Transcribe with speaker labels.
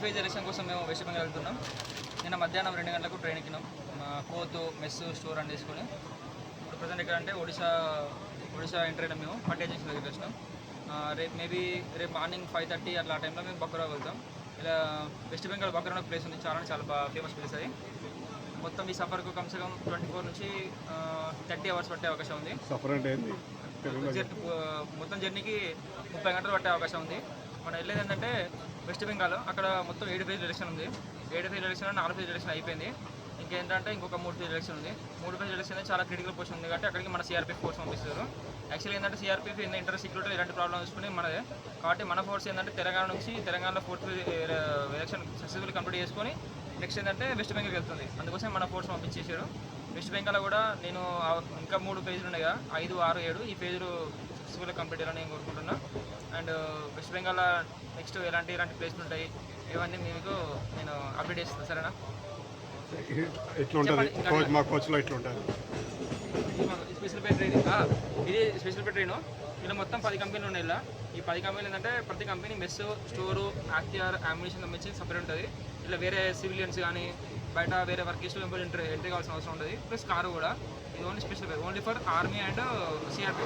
Speaker 1: Phase election కోసం మేము west Bengal వెళ్తున్నాం. నిన్న మధ్యాహ్నం 2 గంటలకు ట్రైన్ ఎక్కినాం. కోతు మెస్సు స్టోర్ అని తీసుకొని ఇప్పుడు ప్రజెంట్ ఎక్కడ అంటే ఒడిశా ఎంటర్ అయినాం. మేము పట్టే జంక్షన్ దగ్గర వచ్చినాం. రేపు మార్నింగ్ 5:30 అట్లా ఆ టైంలో మేము బక్రా వెళ్తాం. ఇలా వెస్ట్ బెంగాల్ బక్రా అనే ప్లేస్ ఉంది, చాలా బాగా ఫేమస్ ప్లేస్ అది. మొత్తం ఈ సఫర్కు కమ్సే కమ్ 24 నుంచి 30 అవర్స్ పట్టే అవకాశం ఉంది.
Speaker 2: సఫర్ అంటే
Speaker 1: మొత్తం జర్నీకి 30 గంటలు పట్టే అవకాశం ఉంది. మనం వెళ్ళేది ఏంటంటే వెస్ట్ బెంగాల్, అక్కడ మొత్తం 7 ఫేజ్ ఎలక్షన్ ఉంది. 7 ఫేజ్ ఎలక్షన్ 4 ఫేజ్ ఎలక్షన్ అయిపోయింది. ఇంకేంటంటే ఇంకొక 3 ఫేజ్ ఎలక్షన్ ఉంది. 3 ఫేజ్ ఎలక్షన్ అనేది చాలా క్రిటికల్ పొజిషన్ ఉంది కాబట్టి అక్కడికి మన సిఆర్పీఎఫ్ ఫోర్స్ పంపిస్తారు. యాక్చువల్లీ ఏంటంటే సిఆర్పీఎఫ్ ఇంటర్ సెక్యూరిటీ ఇలాంటి ప్రాబ్లమ్ చూసుకుని మనదే కాబట్టి మన ఫోర్స్ ఏంటంటే తెలంగాణలో 4th ఎలక్షన్ సక్సెస్ఫుల్ కంప్లీట్ చేసుకొని నెక్స్ట్ ఏంటంటే వెస్ట్ బెంగాల్కి వెళ్తుంది. అందుకోసం మన ఫోర్స్ పంపించేసారు. వెస్ట్ బెంగాల్ కూడా నేను ఇంకా 3 ఫేజ్లు ఉన్నాయి కదా, 5, 6, 7 ఈ ఫేజ్లు సక్సెస్ఫుల్గా కంప్లీట్ అయ్యాలని నేను కోరుకుంటున్నా. అండ్ వెస్ట్ బెంగాల్ నెక్స్ట్ ఎలాంటి ప్లేస్లు ఉంటాయి ఇవన్నీ మీకు నేను అప్డేట్ చేస్తాను, సరేనా?
Speaker 2: మా కోచ్లో ఎట్లా ఉంటుంది?
Speaker 1: స్పెషల్ పే ట్రైన్, ఇది స్పెషల్ పే ట్రైన్. ఇలా మొత్తం 10 కంపెనీలు ఉన్నాయి. ఇలా ఈ 10 కంపెనీలు ఏంటంటే ప్రతి కంపెనీ మెస్, స్టోరు, యాక్టిఆర్, అమ్యునిషన్ సంబంధించి సపరేట్ ఉంటుంది. ఇలా వేరే సివిలియన్స్ కానీ బయట వేరే వర్క్ చేస్తూ ఎంట్రీ కావాల్సిన అవసరం ఉంటుంది. ప్లస్ కారు కూడా. ఇది only special pay, only for army and CRP.